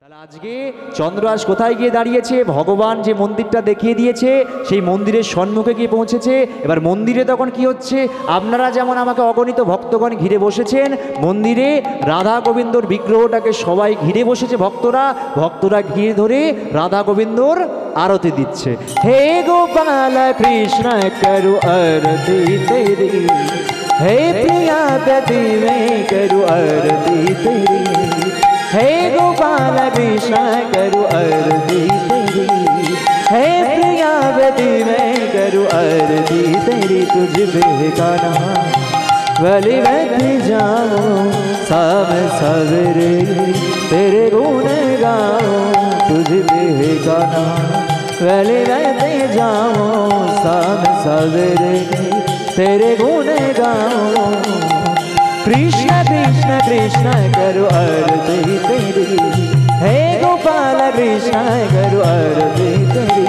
তাহলে আজকে চন্দ্রহাস কোথায় গিয়ে দাঁড়িয়েছে? ভগবান যে মন্দিরটা দেখিয়ে দিয়েছে সেই মন্দিরের সম্মুখে গিয়ে পৌঁছেছে। এবার মন্দিরে তখন কি হচ্ছে? আপনারা যেমন আমাকে অগণিত ভক্তগণ ঘিরে বসেছেন, মন্দিরে রাধা গোবিন্দর বিগ্রহটাকে সবাই ঘিরে বসেছে। ভক্তরা ঘিরে ধরে রাধা গোবিন্দর আরতি দিচ্ছে। হে গোপাল কৃষ্ণ করু আরতি তেরি, হে প্রিয়া বেদি মে করু আরতি তেরি, हे गोपाल कृष्ण करु आरती तेरी, हे प्रिया बेदी मैं करु आरती तेरी। तुझ बेगाना वली बैठ जाऊं शाम सवेरे, तेरे गुण गाऊं तुझ बेगाना वली बैठ जाऊं शाम सवेरे, तेरे गुण गाऊं। कृष्ण कृष्ण कृष्ण करु आरती तेरी, हे गोपाल कृष्ण करु आरती तेरी,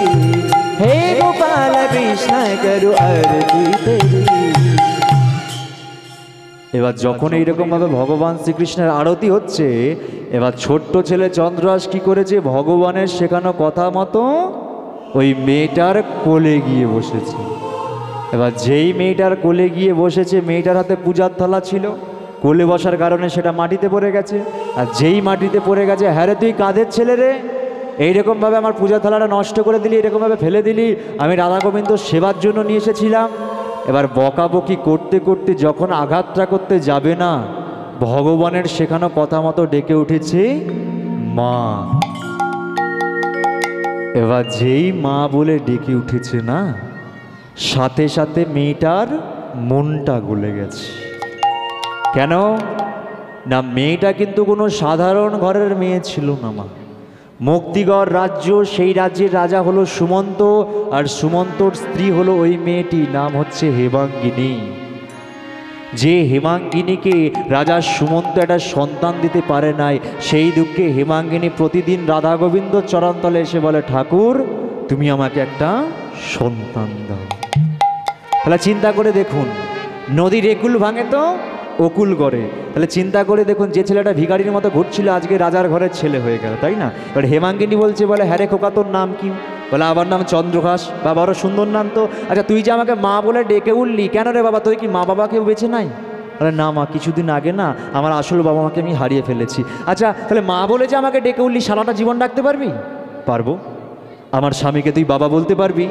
हे गोपाल कृष्ण करु आरती तेरी। এবার যখন এইরকম ভাবে ভগবান শ্রীকৃষ্ণের আরতি হচ্ছে, এবার ছোট্ট ছেলে চন্দ্রহাস কি করেছে? ভগবানের শেখানো কথা মতো ওই মেয়েটার কোলে গিয়ে বসেছে। এবার যেই মেয়েটার কোলে গিয়ে বসেছে, মেয়েটার হাতে পূজার থালা ছিল, কোলে বসার কারণে সেটা মাটিতে পড়ে গেছে। আর যেই মাটিতে পড়ে গেছে, হ্যাঁ রে তুই কাদের ছেলে রে, এইরকমভাবে আমার পূজার থালাটা নষ্ট করে দিলি, এরকমভাবে ফেলে দিলি, আমি রাধা গোবিন্দ সেবার জন্য নিয়ে এসেছিলাম। এবার বকাবকি করতে করতে যখন আঘাতটা করতে যাবে না, ভগবানের শেখানো কথা মতো ডেকে উঠেছে মা। এবার যেই মা বলে ডেকে উঠেছে না, সাথে সাথে মেয়েটার মনটা গলে গেছে। কেন না, মেয়েটা কিন্তু কোনো সাধারণ ঘরের মেয়ে ছিল না। মা মুক্তিগড় রাজ্য, সেই রাজ্যের রাজা হলো সুমন্ত, আর সুমন্তর স্ত্রী হলো ওই মেয়েটি, নাম হচ্ছে হেমাঙ্গিনী। যে হেমাঙ্গিনীকে রাজা সুমন্ত একটা সন্তান দিতে পারে নাই, সেই দুঃখে হেমাঙ্গিনী প্রতিদিন রাধা গোবিন্দ চরণতলে এসে বলে, ঠাকুর তুমি আমাকে একটা সন্তান দাও। তাহলে চিন্তা করে দেখুন, নদীর একুল ভাঙে তো অকুল গড়ে। তাহলে চিন্তা করে দেখুন, যে ছেলেটা ভিখারির মতো ঘুরছিল আজকে রাজার ঘরের ছেলে হয়ে গেল, তাই না? এবার হেমাঙ্গিনী বলছে, বলে হ্যাঁ রে খোকা তোর নাম কি? বলে আমার নাম চন্দ্রহাস। বা বড় সুন্দর নাম তো। আচ্ছা তুই যে আমাকে মা বলে ডেকে উঠলি, কেন রে বাবা, তুই কি মা বাবাকে বেঁচে নাই? বলে না মা, কিছুদিন আগে না আমার আসল বাবা মাকে আমি হারিয়ে ফেলেছি। আচ্ছা তাহলে মা বলে যে আমাকে ডেকে উঠলি, সারাটা জীবন রাখতে পারবি? পারবো। আমার স্বামীকে তুই বাবা বলতে পারবি?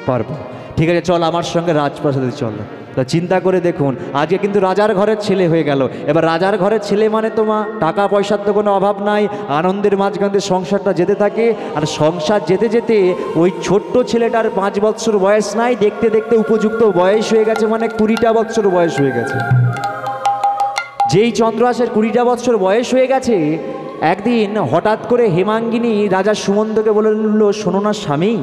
পারবো। ঠিক আছে চল আমার সঙ্গে রাজপ্রাসাদে চল। তা চিন্তা করে দেখুন, আজকে কিন্তু রাজার ঘরের ছেলে হয়ে গেল। এবার রাজার ঘরের ছেলে মানে তো মা, টাকা পয়সার তো কোনো অভাব নাই, আনন্দের মাঝখানে সংসারটা যেতে থাকে। আর সংসার যেতে যেতে ওই ছোট্ট ছেলেটার 5 বৎসর বয়স নাই, দেখতে দেখতে উপযুক্ত বয়স হয়ে গেছে, মানে 20টা বৎসর বয়স হয়ে গেছে। যেই চন্দ্রহাসের 20টা বৎসর বয়স হয়ে গেছে, একদিন হঠাৎ করে হেমাঙ্গিনী রাজা সুমন্তকে বলল, শোনো না স্বামী,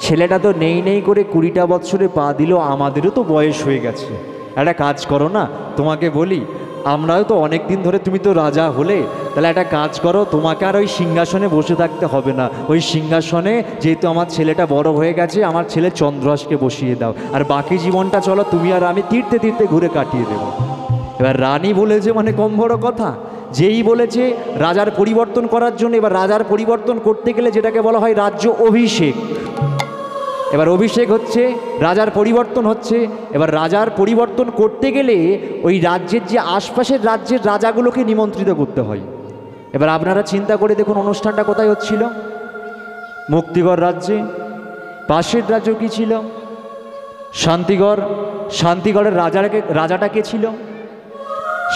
ছেলেটা তো নেই নেই করে 20টা বৎসরে পা দিল, আমাদেরও তো বয়স হয়ে গেছে, একটা কাজ করো না, তোমাকে বলি, আমরাও তো অনেক দিন ধরে, তুমি তো রাজা হলে, তাহলে একটা কাজ করো, তোমাকে আর ওই সিংহাসনে বসে থাকতে হবে না, ওই সিংহাসনে যেহেতু আমার ছেলেটা বড় হয়ে গেছে, আমার ছেলে চন্দ্রহাসকে বসিয়ে দাও, আর বাকি জীবনটা চলো তুমি আর আমি তীর্থে তীর্থে ঘুরে কাটিয়ে দেবো। এবার রানী বলেছে, মানে কম বড় কথা, যেই বলেছে রাজার পরিবর্তন করার জন্য। এবার রাজার পরিবর্তন করতে গেলে যেটাকে বলা হয় রাজ্য অভিষেক। এবার অভিষেক হচ্ছে, রাজার পরিবর্তন হচ্ছে। এবার রাজার পরিবর্তন করতে গেলে ওই রাজ্যের যে আশপাশের রাজ্যের রাজাগুলোকে নিমন্ত্রিত করতে হয়। এবার আপনারা চিন্তা করে দেখুন, অনুষ্ঠানটা কোথায় হচ্ছিল? মুক্তিগড় রাজ্যে। পাশের রাজ্য কি ছিল? শান্তিগড়। শান্তিগড়ের রাজাটা কে ছিল?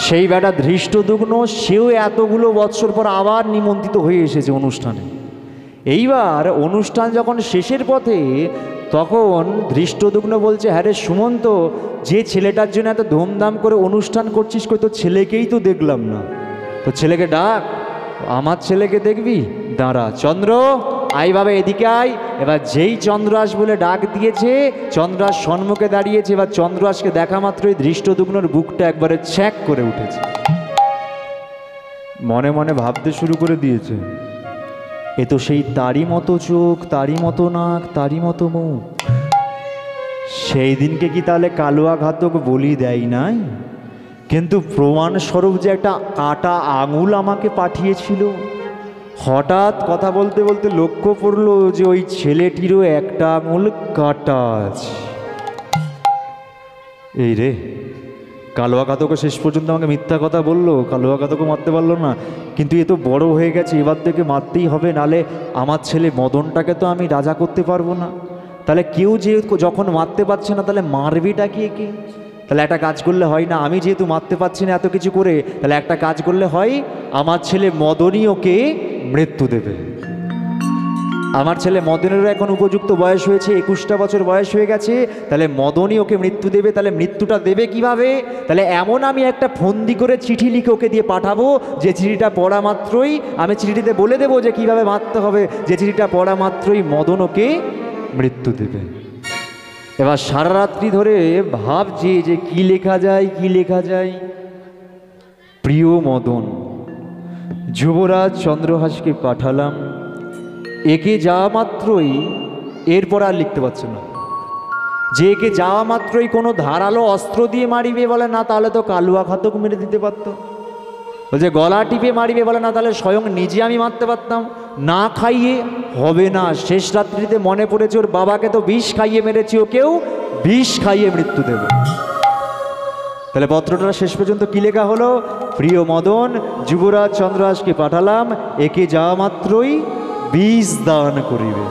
সেই বেটা ধৃষ্টদ্যুম্ন, সেও এতগুলো বৎসর পর আবার নিমন্ত্রিত হয়ে এসেছে অনুষ্ঠানে। এইবার অনুষ্ঠান যখন শেষের পথে, তখন ধৃষ্টদ্যুম্ন বলছে, হ্যাঁ রে সুমন্ত, যে ছেলেটার জন্য এত ধুমধাম করে অনুষ্ঠান করছিস, কই তো ছেলেকেই তো দেখলাম না, তো ছেলেকে ডাক। আমার ছেলেকে দেখবি? দাঁড়া চন্দ্র, আয় বাবা এদিকে আয়। এবার যেই চন্দ্রহাস বলে ডাক দিয়েছে, চন্দ্রহাস সম্মুখে দাঁড়িয়েছে। এবার চন্দ্রহাসকে দেখা মাত্রই ধৃষ্টদ্যুম্নর বুকটা একবারে ছ্যাঁক করে উঠেছে। মনে মনে ভাবতে শুরু করে দিয়েছে, এ তো সেই তারই মতো চোখ, তারই মতো নাক, তারই মতো মুখ। সেই দিনকে কি তাহলে কালুয়া ঘাতক বলি দেয় নাই? কিন্তু প্রমাণস্বরূপ যে একটা কাটা আঙুল আমাকে পাঠিয়েছিল, হঠাৎ কথা বলতে বলতে লক্ষ্য পড়লো যে ওই ছেলেটিরও একটা আঙুল কাটা আছে। এই রে, কালুয়া কাতকও শেষ পর্যন্ত আমাকে মিথ্যা কথা বললো, কালুয়া কাতকও মারতে পারলো না। কিন্তু এ তো বড় হয়ে গেছে, এবার থেকে মারতেই হবে, নালে আমার ছেলে মদনটাকে তো আমি রাজা করতে পারবো না। তাহলে কেউ যে যখন মারতে পারছে না, তাহলে মারবিটা কি একে? তাহলে একটা কাজ করলে হয় না, আমি যেহেতু মারতে পারছি না এত কিছু করে, তাহলে একটা কাজ করলে হয়, আমার ছেলে মদনই ওকে মৃত্যু দেবে। আমার ছেলে মদনেরও এখন উপযুক্ত বয়স হয়েছে, 21টা বছর বয়স হয়ে গেছে, তাহলে মদনই ওকে মৃত্যু দেবে। তাহলে মৃত্যুটা দেবে কিভাবে? তাহলে এমন আমি একটা ফন্দি করে চিঠি লিখে ওকে দিয়ে পাঠাবো, যে চিঠিটা পড়া মাত্রই আমি চিঠিতে বলে দেবো যে কিভাবে মারতে হবে, যে চিঠিটা পড়া মাত্রই মদন ওকে মৃত্যু দেবে। এবার সারা রাত্রি ধরে ভাবছি যে কি লেখা যায়, কি লেখা যায়। প্রিয় মদন, যুবরাজ চন্দ্রহাসকে পাঠালাম, একে যাওয়া মাত্রই, এরপর আর লিখতে পারছে না, যে একে যাওয়া মাত্রই কোনো ধারালো অস্ত্র দিয়ে মারিবে, বলে না তাহলে তো কালুয়া ঘাতক মেরে দিতে পারতো। বলছে গলা টিপে মারিবে, বলে না তাহলে স্বয়ং নিজে আমি মারতে পারতাম। না খাইয়ে হবে না, শেষ রাত্রিতে মনে পড়েছে ওর বাবাকে তো বিষ খাইয়ে মেরেছি, ওকেও বিষ খাইয়ে মৃত্যু দেব। তাহলে পত্রটা শেষ পর্যন্ত কি লেখা হলো? প্রিয় মদন, যুবরাজ চন্দ্রহাসকে পাঠালাম, একে যাওয়া মাত্রই বিষ দান করিবে।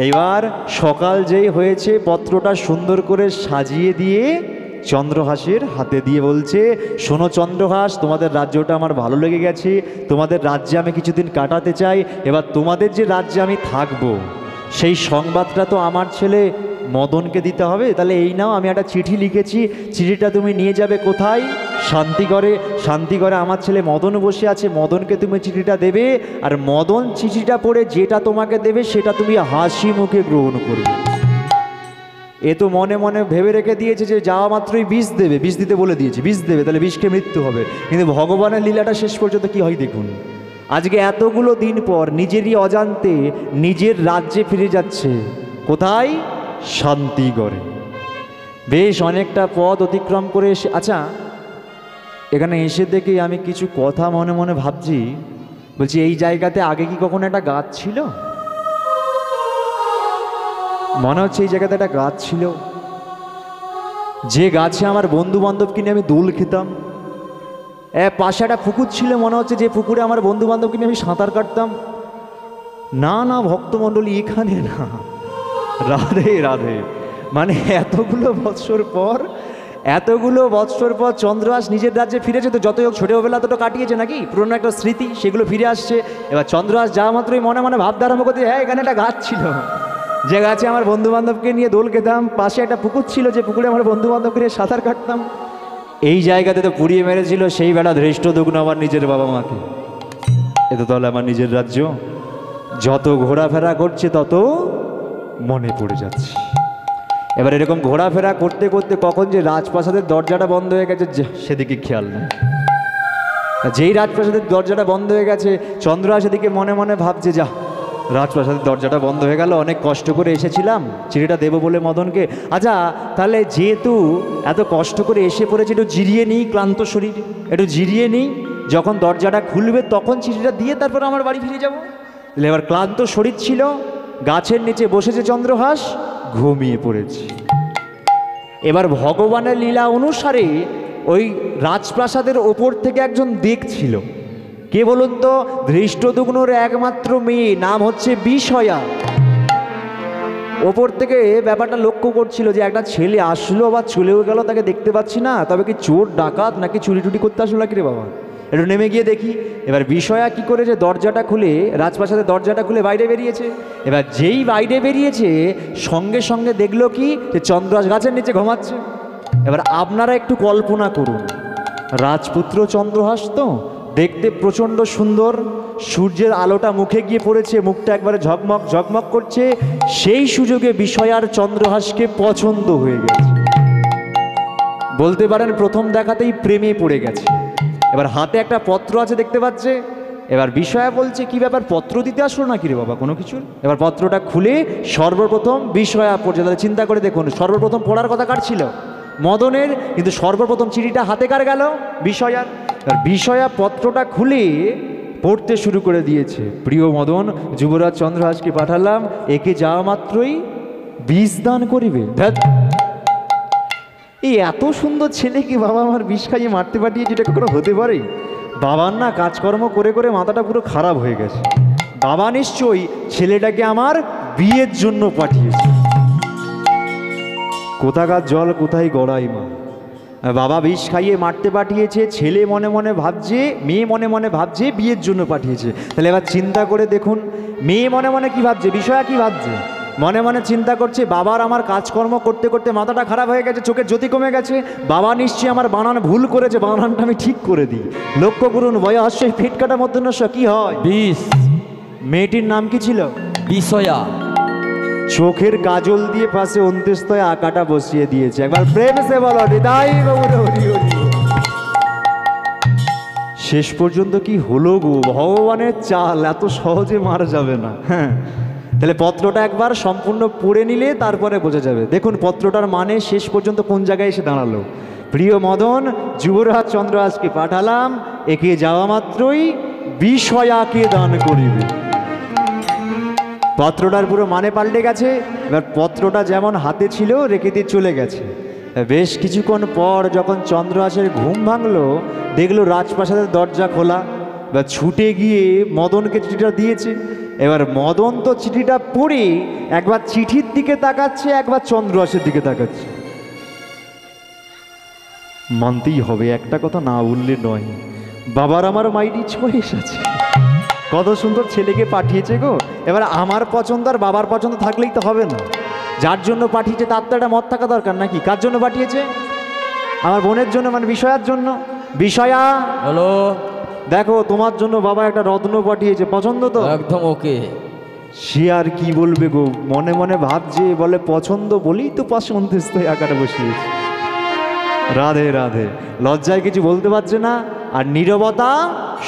এইবার সকাল যেই হয়েছে, পত্রটা সুন্দর করে সাজিয়ে দিয়ে চন্দ্রহাসের হাতে দিয়ে বলছে, শোনো চন্দ্রহাস, তোমাদের রাজ্যটা আমার ভালো লেগে গেছে, তোমাদের রাজ্যে আমি কিছুদিন কাটাতে চাই। এবার তোমাদের যে রাজ্যে আমি থাকবো, সেই সংবাদটা তো আমার ছেলে মদনকে দিতে হবে। তাহলে এই নাও, আমি একটা চিঠি লিখেছি, চিঠিটা তুমি নিয়ে যাবে কোথায়? শান্তিগড়ে। শান্তিগড়ে আমার ছেলে মদন বসে আছে, মদনকে তুমি চিঠিটা দেবে, আর মদন চিঠিটা পড়ে যেটা তোমাকে দেবে সেটা তুমি হাসি মুখে গ্রহণ করবে। এ তো মনে মনে ভেবে রেখে দিয়েছে যে যাওয়া মাত্রই বিষ দেবে, বিষ দিতে বলে দিয়েছে, বিষ দেবে, তাহলে বিষকে মৃত্যু হবে। কিন্তু ভগবানের লীলাটা শেষ পর্যন্ত কি হয় দেখুন। আজকে এতগুলো দিন পর নিজেরই অজান্তে নিজের রাজ্যে ফিরে যাচ্ছে। কোথায়? শান্তিগড়ে। বেশ অনেকটা পথ অতিক্রম করে এসে, আচ্ছা এখানে এসে দেখে আমি কিছু কথা মনে মনে ভাবছি। বলছি এই জায়গাতে আগে কি কখনো একটা গাছ ছিল? মনে হচ্ছে এই জায়গাতে একটা গাছ ছিল, যে গাছে আমার বন্ধু বান্ধবকে নিয়ে আমি দোল খেতাম। পাশে একটা পুকুর ছিল, মনে হচ্ছে যে পুকুরে আমার বন্ধু বান্ধবকে নিয়ে আমি সাঁতার কাটতাম। না না ভক্তমণ্ডলী, এখানে না। রাধে রাধে। মানে এতগুলো বৎসর পর চন্দ্রহাস নিজের রাজ্যে ফিরেছে। তো যতই হোক ছোটবেলা তো কাটিয়েছে নাকি, পুরনো একটা স্মৃতি, সেগুলো ফিরে আসছে। এবার চন্দ্রহাস যাওয়া মাত্রই মনে মনে ভাবতে আরম্ভ করতে, হ্যাঁ এখানে একটা গাছ ছিল, যে গাছে আমার বন্ধু বান্ধবকে নিয়ে দোল খেতাম, পাশে একটা পুকুর ছিল, যে পুকুরে আমার বন্ধু বান্ধবকে নিয়ে সাঁতার কাটতাম। এই জায়গাতে তো পুড়িয়ে মেরেছিল সেই বেলা ধৃষ্টদ্যুম্ন আমার নিজের বাবা মাকে। এ তো তাহলে আমার নিজের রাজ্য। যত ঘোরাফেরা করছে তত মনে পড়ে যাচ্ছে। এবার এরকম ঘোরাফেরা করতে করতে কখন যে রাজপ্রাসাদের দরজাটা বন্ধ হয়ে গেছে সেদিকে খেয়াল নেই। যেই রাজপ্রাসাদের দরজাটা বন্ধ হয়ে গেছে, চন্দ্রহাস সেদিকে মনে মনে ভাবছে, যা রাজপ্রাসাদের দরজাটা বন্ধ হয়ে গেল, অনেক কষ্ট করে এসেছিলাম চিঠিটা দেবো বলে মদনকে। আচ্ছা তাহলে যেহেতু এত কষ্ট করে এসে পড়েছে, একটু জিরিয়ে নিই, ক্লান্ত শরীর একটু জিরিয়ে নিই, যখন দরজাটা খুলবে তখন চিঠিটা দিয়ে তারপর আমার বাড়ি ফিরে যাব। এবার ক্লান্ত শরীর ছিল, গাছের নিচে বসেছে চন্দ্রহাস, ঘুমিয়ে পড়েছে। এবার ভগবানের লীলা অনুসারে ওই রাজপ্রাসাদের ওপর থেকে একজন দেখছিল। কে বলুন তো? ধৃষ্টদ্যুম্নর একমাত্র মেয়ে, নাম হচ্ছে বিষয়া। ওপর থেকে ব্যাপারটা লক্ষ্য করছিল যে একটা ছেলে আসলো বা চলেও গেল, তাকে দেখতে পাচ্ছি না, তবে কি চোর ডাকাত নাকি চুরি টুরি করতে আসলো নাকি রে বাবা, একটু নেমে গিয়ে দেখি। এবার বিষয়া কি করেছে, দরজাটা খুলে, রাজপ্রাসাদের দরজাটা খুলে বাইরে বেরিয়েছে। এবার যেই বাইরে বেরিয়েছে সঙ্গে সঙ্গে দেখলো কি, যে চন্দ্রহাস গাছের নিচে ঘুমাচ্ছে। এবার আপনারা একটু কল্পনা করুন, রাজপুত্র চন্দ্রহাস তো দেখতে প্রচণ্ড সুন্দর, সূর্যের আলোটা মুখে গিয়ে পড়েছে, মুখটা একবারে ঝকমক ঝকমক করছে। সেই সুযোগে বিষয়ার চন্দ্রহাসকে পছন্দ হয়ে গেছে, বলতে পারেন প্রথম দেখাতেই প্রেমে পড়ে গেছে। এবার হাতে একটা পত্র আছে দেখতে পাচ্ছে। এবার বিষয়া বলছে, কি ব্যাপার, পত্র দিতে আসলো নাকি রে বাবা কোনো কিছুর? এবার পত্রটা খুলে সর্বপ্রথম বিষয়া পড়ছে। তাহলে চিন্তা করে দেখুন, সর্বপ্রথম পড়ার কথা কার ছিল? মদনের, কিন্তু সর্বপ্রথম চিঠিটা হাতে কার গেল? বিষয়ার। বিষয়া পত্রটা খুলে পড়তে শুরু করে দিয়েছে। প্রিয় মদন, যুবরাজ চন্দ্রহাসকে পাঠালাম, একে যাওয়া মাত্রই বিষ দান করিবে। ধ্যাৎ, এই এত সুন্দর ছেলেকে বাবা আমার বিষ খাইয়ে মারতে পাঠিয়েছে, এটা কখনো হতে পারে? বাবার না কাজকর্ম করে করে মাথাটা পুরো খারাপ হয়ে গেছে। বাবা নিশ্চয়ই ছেলেটাকে আমার বিয়ের জন্য পাঠিয়েছে। কোথাকার জল কোথায় গড়াই মা। বাবা বিষ খাইয়ে মারতে পাঠিয়েছে, ছেলে মনে মনে ভাবছে, মেয়ে মনে মনে ভাবছে বিয়ের জন্য পাঠিয়েছে। তাহলে এবার চিন্তা করে দেখুন, মেয়ে মনে মনে কি ভাবছে, বিষয়া কি ভাবছে? মনে মনে চিন্তা করছে বাবার আমার কাজকর্ম করতে করতে মাথাটা খারাপ হয়ে গেছে, চোখের জ্যোতি কমে গেছে, বাবা নিশ্চয়ই আমার বানান ভুল করেছে, বানানটা আমি ঠিক করে দিই। লক্ষ্য করুন, বয়সই ফিট কাটা মধ্যনস্য কি হয়? বিষ। মেয়েটির নাম কি ছিল? বিষয়া। চোখের কাজল দিয়ে পাশে অন্ত্যেস্তয় আঁকাটা বসিয়ে দিয়েছে। একবার প্রেম সে বলো হৃদয় গৌর হরি হরি। শেষ পর্যন্ত কি হলো গো, ভগবানের চাল, এত সহজে মারা যাবে না। হ্যাঁ, তাহলে পত্রটা একবার সম্পূর্ণ পড়ে নিলে তারপরে বোঝা যাবে। দেখুন পত্রটার মানে শেষ পর্যন্ত কোন জায়গায় এসে দাঁড়ালো। প্রিয় মদন, যুবরাজ চন্দ্রহাসকে পাঠালাম, একে যাওয়া মাত্রই বিষয়াকে দান করিবে। পত্রটার পুরো মানে পাল্টে গেছে। এবার পত্রটা যেমন হাতে ছিল রেখে দিয়ে চলে গেছে। বেশ কিছুক্ষণ পর যখন চন্দ্রহাসের ঘুম ভাঙলো, দেখলো রাজপ্রাসাদের দরজা খোলা। এবার ছুটে গিয়ে মদনকে চিঠিটা দিয়েছে। এবার মদন তো চিঠিটা পড়ে একবার চিঠির দিকে তাকাচ্ছে, একবার চন্দ্রহাসের দিকে তাকাচ্ছে। মানতেই হবে, একটা কথা না বললে নয়, বাবার আমার মাইরি চয়েস আছে। কত সুন্দর ছেলেকে পাঠিয়েছে গো। এবার আমার পছন্দ আর বাবার পছন্দ থাকলেই তো হবে না। যার জন্য পাঠিয়েছে তার তো একটা মত থাকা দরকার নাকি? কার জন্য পাঠিয়েছে? আমার বোনের জন্য, মানে বিষয়ার জন্য। বিষয়া হলো, দেখো তোমার জন্য বাবা একটা রত্ন পাঠিয়েছে, পছন্দ তো? একদম ওকে। সে আর কি বলবে গো, মনে মনে ভাবছে, বলে পছন্দ বলেই তো পাশে অন্ত্যেস্তয় আকারে বসিয়েছে। রাধে রাধে। লজ্জায় কিছু বলতে পারছে না, আর নীরবতা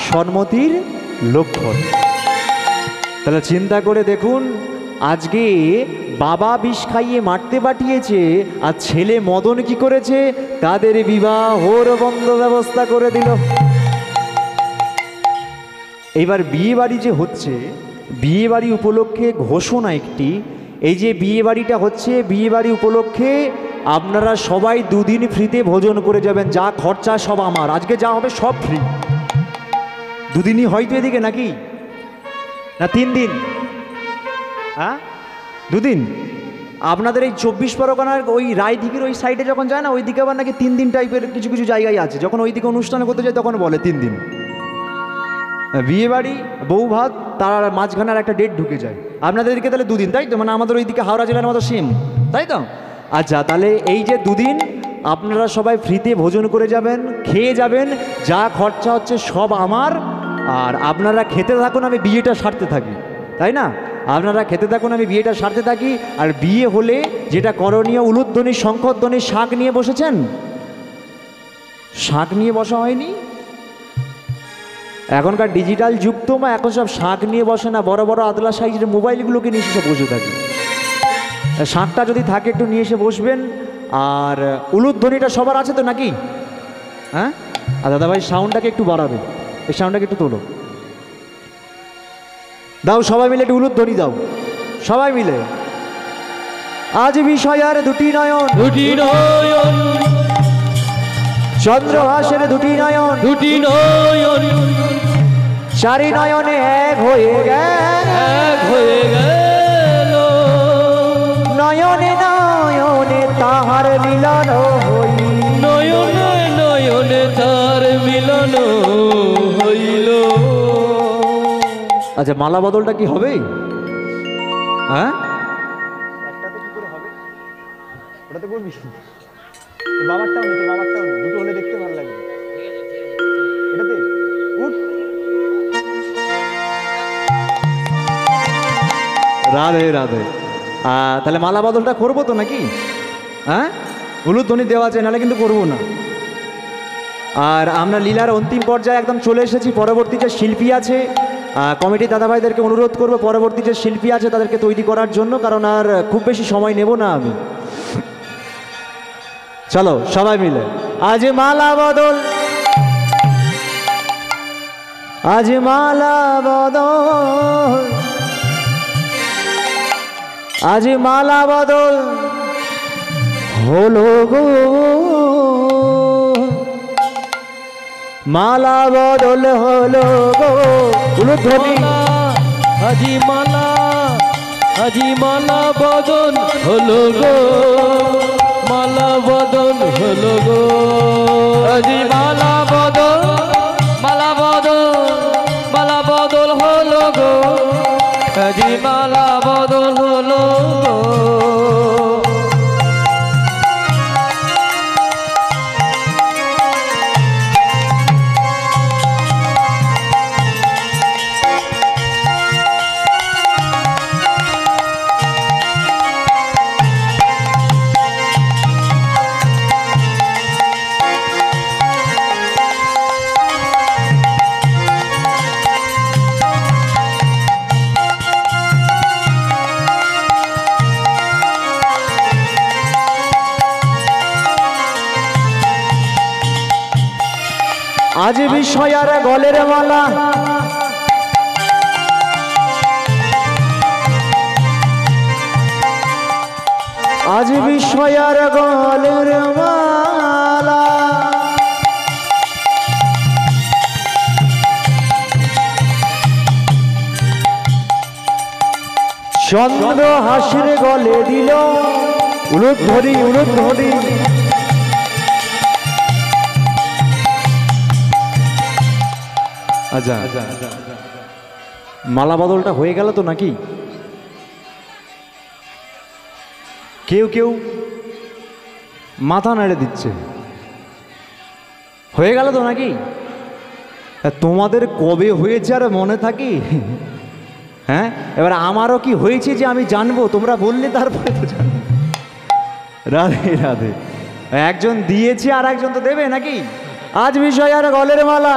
সম্মতির লক্ষণ। তাহলে চিন্তা করে দেখুন, আজকে বাবা বিষ খাইয়ে মারতে পাঠিয়েছে, আর ছেলে মদন কি করেছে? তাদের বিবাহর বন্ধ ব্যবস্থা করে দিল। এবার বিয়ে বাড়ি যে হচ্ছে, বিয়ে বাড়ি উপলক্ষে ঘোষণা একটি, এই যে বিয়ে বাড়িটা হচ্ছে, বিয়ে বাড়ি উপলক্ষে আপনারা সবাই দুদিন ফ্রিতে ভোজন করে যাবেন। যা খরচা সব আমার, আজকে যা হবে সব ফ্রি। দুদিনই হয়তো এদিকে নাকি না 3 দিন? হ্যাঁ, 2 দিন। আপনাদের এই 24 পরগনার ওই রায়দিঘির ওই সাইডে যখন যায় না, ওই দিকে আবার নাকি 3 দিন টাইপের কিছু কিছু জায়গায় আছে। যখন ওই দিকে অনুষ্ঠান করতে যায় তখন বলে 3 দিন। বিয়ে বাড়ি, বউ ভাত, তার মাঝখানে আর একটা ডেট ঢুকে যায়। আপনাদের এদিকে তাহলে 2 দিন, তাই তো? মানে আমাদের ওই দিকে হাওড়া জেলার মতো সেম, তাই তো? আচ্ছা, তাহলে এই যে 2 দিন আপনারা সবাই ফ্রিতে ভোজন করে যাবেন, খেয়ে যাবেন, যা খরচা হচ্ছে সব আমার। আর আপনারা খেতে থাকুন, আমি বিয়েটা সারতে থাকি, তাই না? আপনারা খেতে থাকুন, আমি বিয়েটা সারতে থাকি। আর বিয়ে হলে যেটা করণীয়, উলুধ্বনি, শঙ্খধ্বনি, শাঁখ নিয়ে বসেছেন? শাঁখ নিয়ে বসা হয়নি? এখনকার ডিজিটাল যুগ তো মা, এখন সব শাঁখ নিয়ে বসে না, বড় বড় আদলা সাইজের মোবাইলগুলোকে নিয়ে এসে বসে থাকে। শাঁখটা যদি থাকে একটু নিয়ে এসে বসবেন। আর উলুধ্বনিটা সবার আছে তো নাকি? হ্যাঁ, আর দাদাভাই সাউন্ডটাকে একটু বাড়াবে, এই সাউন্ডটাকে একটু তোলো, দাও সবাই মিলে একটু উলুধ্বনি দাও, সবাই মিলে। আজ বিষয়ার 2টি নয়ন, 2টি নয়ন, চন্দ্রহাসের 2টি নয়ন, 2টি নয়ন, 4 নয়নে এক হয়ে গেল। নয়নে নয়নে তাহার মিলন হইল, নয়নে নয়নে তার মিলন হইল। আচ্ছা, মালা বদলটা কি হবে? হ্যাঁ, একটাতে কি করে হবে? ওটাতে করবি? বাবারটাও নেই, বাবারটাও নেই, দুটো হলে দেখতে ভালো লাগবে। এটাতে উঠ। রাধে রাধে। তাহলে মালা বদলটা করবো তো নাকি? হ্যাঁ, উলুধ্বনি দেওয়া আছে, নাহলে কিন্তু করবো না। আর আমরা লীলার অন্তিম পর্যায়ে একদম চলে এসেছি। পরবর্তী যে শিল্পী আছে, কমিটি দাদাভাইদেরকে অনুরোধ করবো পরবর্তী যে শিল্পী আছে তাদেরকে তৈরি করার জন্য, কারণ আর খুব বেশি সময় নেব না আমি। চলো সবাই মিলে আজ মালা বদল। আজ মালা বদল, আজ মালা বদল হলো গো, মালা বদল হলো গো। উলুধ্বনি। আজি মালা, আজি মালা বদন হলো গো, মালা বদন হলো গো। আজি মালা বদল, মালা বদল, মালা বদল হলো গো, আজি মালা বদল হলো গো। আজ বিষয়ার গলের মালা, আজ বিষয়ার গলের মালা, চন্দ্র হাসির গলে দিল। উলুধ্বনি, উলুধ্বনি। আচ্ছা, মালা বদলটা হয়ে গেল তো নাকি? কেউ কেউ মাথা নেড়ে দিচ্ছে। হয়ে গেল তো নাকি? তোমাদের কবে হয়েছে আর মনে থাকি? হ্যাঁ, এবার আমারও কি হয়েছে যে আমি জানবো? তোমরা বললে তারপরে তো জানবো। রাধে রাধে। একজন দিয়েছে আর একজন তো দেবে নাকি? আজ বিষয় আর গলের মালা,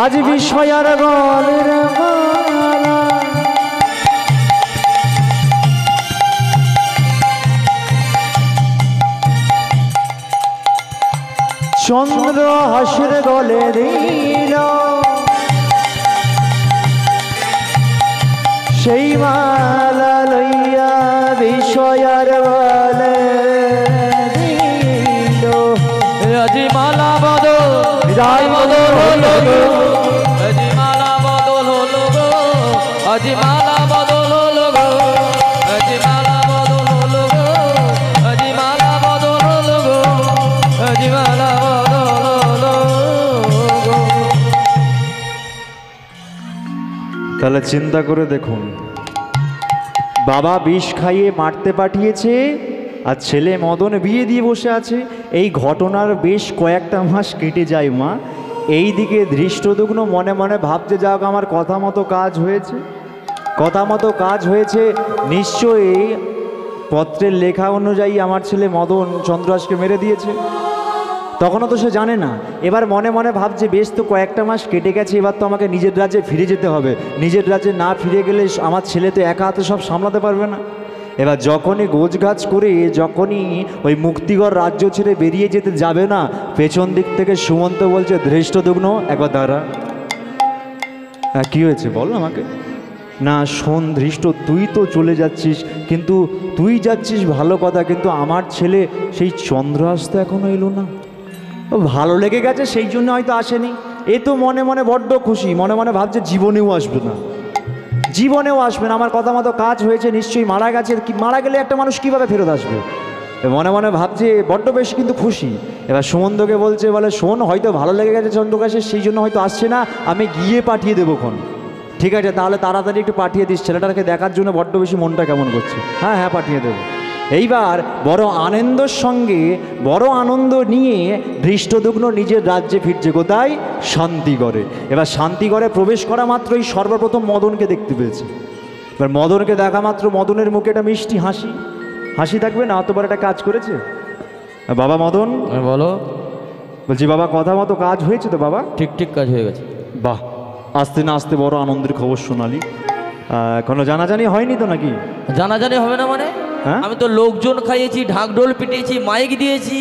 আজ বিষয় আর গলের মালা, চন্দ্র হাসির গলে দিল। সেই মালা লইয়া বিষয় আর গলে দিল। আজি মালা বদল, হৃদয় বদল হলো গো, আজি মালা বদল হলো গো, আজি মালা বদল হলো গো, আজি মালা বদল হলো গো, আজি মালা বদল হলো গো, আজি মালা বদল হলো গো। তাহলে চিন্তা করে দেখুন, বাবা বিষ খাইয়ে মারতে পাঠিয়েছে আর ছেলে মদন বিয়ে দিয়ে বসে আছে। এই ঘটনার বেশ কয়েকটা মাস কেটে যায় মা। এই দিকে ধৃষ্টদ্যুম্ন মনে মনে ভাবতে, যাক আমার কথা মতো কাজ হয়েছে, কথা মতো কাজ হয়েছে, নিশ্চয়ই পত্রের লেখা অনুযায়ী আমার ছেলে মদন চন্দ্রহাসকে মেরে দিয়েছে। তখনও তো সে জানে না। এবার মনে মনে ভাবছে, বেশ তো কয়েকটা মাস কেটে গেছে, এবার তো আমাকে নিজের রাজ্যে ফিরে যেতে হবে। নিজের রাজ্যে না ফিরে গেলে আমার ছেলে তো একা হাতে সব সামলাতে পারবে না। এবার যখনই গোছগাছ করে যখনই ওই মুক্তিগড় রাজ্য ছেড়ে বেরিয়ে যেতে যাবে না, পেছন দিক থেকে সুমন্ত বলছে, ধৃষ্টদ্যুম্ন একবার দাঁড়া। হ্যাঁ, কী হয়েছে বল আমাকে। না শোন ধৃষ্ট, তুই তো চলে যাচ্ছিস, কিন্তু তুই যাচ্ছিস ভালো কথা, কিন্তু আমার ছেলে সেই চন্দ্রহাস তো এখনও এলো না। ও ভালো লেগে গেছে সেই জন্য হয়তো আসেনি। এ তো মনে মনে বড্ড খুশি, মনে মনে ভাবছে জীবনেও আসবে না, জীবনেও আসবে না, আমার কথা মতো কাজ হয়েছে, নিশ্চয়ই মারা গেছে। মারা গেলে একটা মানুষ কীভাবে ফেরত আসবে? মনে মনে ভাবছে, বড্ড বেশি কিন্তু খুশি। এবার সুমন্তকে বলছে, বলে শোন, হয়তো ভালো লেগে গেছে চন্দ্রহাসের, সেই জন্য হয়তো আসছে না, আমি গিয়ে পাঠিয়ে দেবো খন। ঠিক আছে, তাহলে তাড়াতাড়ি একটু পাঠিয়ে দিস, ছেলেটাকে দেখার জন্য বড্ড বেশি মনটা কেমন করছে। হ্যাঁ হ্যাঁ, পাঠিয়ে দেবো। এইবার বড় আনন্দের সঙ্গে, বড় আনন্দ নিয়ে ধৃষ্টদ্যুম্ন নিজের রাজ্যে ফিরছে। কোথায়? শান্তিগড়ে। এবার শান্তিগড়ে প্রবেশ করা মাত্রই সর্বপ্রথম মদনকে দেখতে পেয়েছে। এবার মদনকে দেখা মাত্র মদনের মুখে একটা মিষ্টি হাসি। হাসি থাকবে না, অতবার একটা কাজ করেছে। বাবা মদন, বলো। বলছি বাবা, কথা মতো কাজ হয়েছে তো বাবা? ঠিক ঠিক কাজ হয়ে গেছে। বাহ, আসতে না আসতে বড় আনন্দের খবর শোনালি। এখনো জানাজানি হয়নি তো নাকি? জানাজানি হবে না মানে? হ্যাঁ? আমি তো লোকজন খাইয়েছি, ঢাকঢোল পিটিয়েছি, মাইক দিয়েছি।